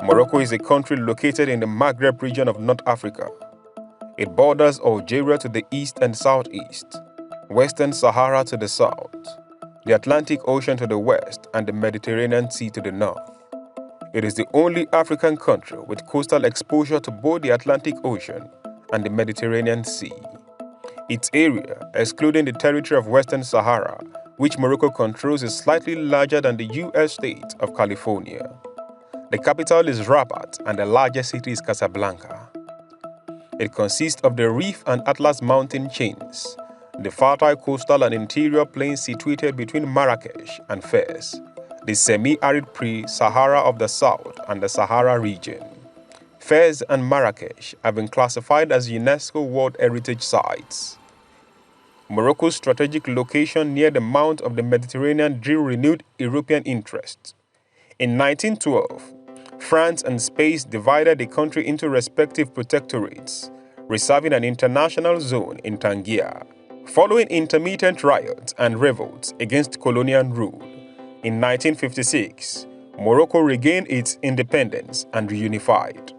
Morocco is a country located in the Maghreb region of North Africa. It borders Algeria to the east and southeast, Western Sahara to the south, the Atlantic Ocean to the west, and the Mediterranean Sea to the north. It is the only African country with coastal exposure to both the Atlantic Ocean and the Mediterranean Sea. Its area, excluding the territory of Western Sahara, which Morocco controls, is slightly larger than the U.S. state of California. The capital is Rabat and the largest city is Casablanca. It consists of the Rif and Atlas mountain chains, the fertile coastal and interior plains situated between Marrakesh and Fez, the semi-arid pre-Sahara of the south and the Sahara region. Fez and Marrakesh have been classified as UNESCO World Heritage Sites. Morocco's strategic location near the mouth of the Mediterranean drew renewed European interest. In 1912, France and Spain divided the country into respective protectorates, reserving an international zone in Tangier. Following intermittent riots and revolts against colonial rule, in 1956, Morocco regained its independence and reunified.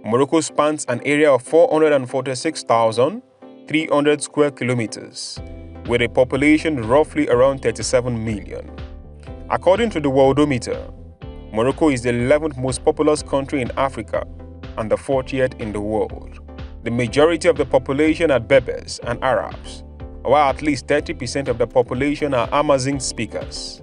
Morocco spans an area of 446,300 square kilometers, with a population roughly around 37 million. According to the Worldometer, Morocco is the 11th most populous country in Africa and the 40th in the world. The majority of the population are Berbers and Arabs, while at least 30% of the population are Amazigh speakers.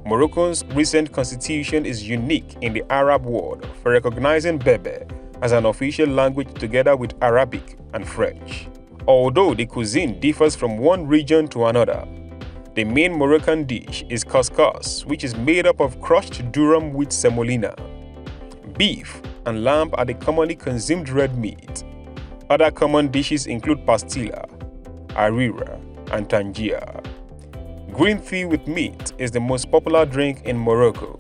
Morocco's recent constitution is unique in the Arab world for recognizing Berber as an official language together with Arabic and French. Although the cuisine differs from one region to another, the main Moroccan dish is couscous, which is made up of crushed durum with semolina. Beef and lamb are the commonly consumed red meat. Other common dishes include pastilla, harira, and tangier. Green tea with meat is the most popular drink in Morocco.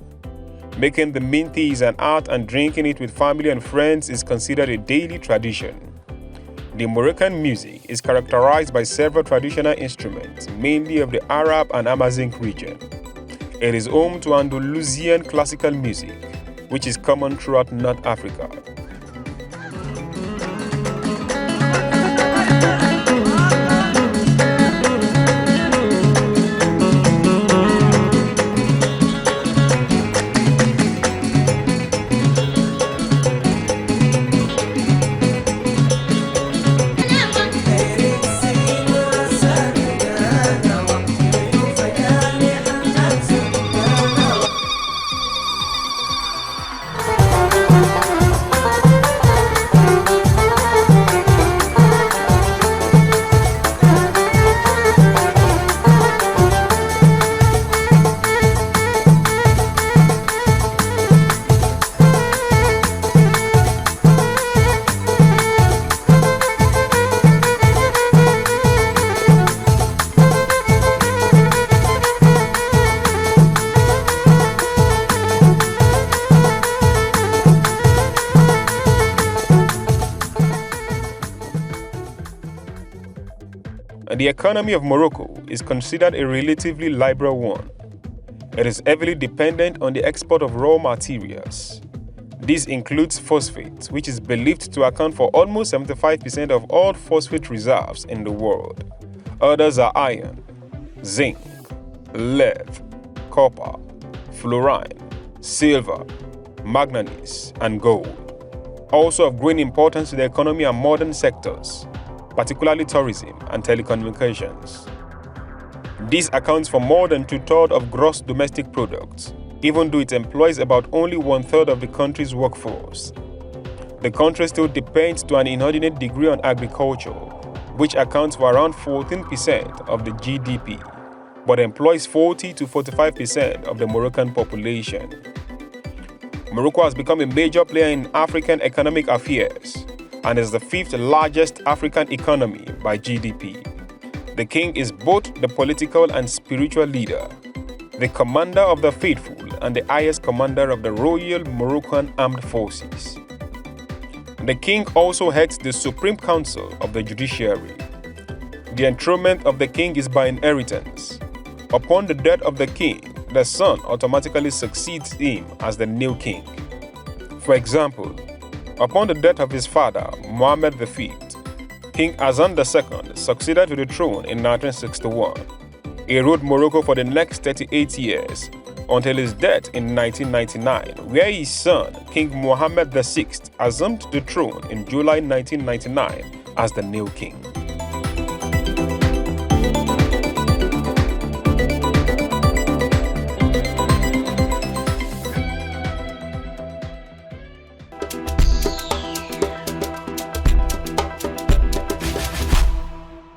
Making the mint tea is an art, and drinking it with family and friends is considered a daily tradition. The Moroccan music is characterized by several traditional instruments, mainly of the Arab and Amazigh region. It is home to Andalusian classical music, which is common throughout North Africa. The economy of Morocco is considered a relatively liberal one. It is heavily dependent on the export of raw materials. This includes phosphate, which is believed to account for almost 75% of all phosphate reserves in the world. Others are iron, zinc, lead, copper, fluorine, silver, manganese, and gold. Also of growing importance to the economy are modern sectors, particularly tourism and telecommunications. This accounts for more than 2/3 of gross domestic product, even though it employs about only 1/3 of the country's workforce. The country still depends to an inordinate degree on agriculture, which accounts for around 14% of the GDP, but employs 40 to 45% of the Moroccan population. Morocco has become a major player in African economic affairs and is the 5th largest African economy by GDP. The king is both the political and spiritual leader, the commander of the faithful, and the highest commander of the Royal Moroccan Armed Forces. The king also heads the Supreme Council of the Judiciary. The enthronement of the king is by inheritance. Upon the death of the king, the son automatically succeeds him as the new king. For example, upon the death of his father, Mohammed V, King Hassan II succeeded to the throne in 1961. He ruled Morocco for the next 38 years until his death in 1999, where his son, King Mohammed VI, assumed the throne in July 1999 as the new king.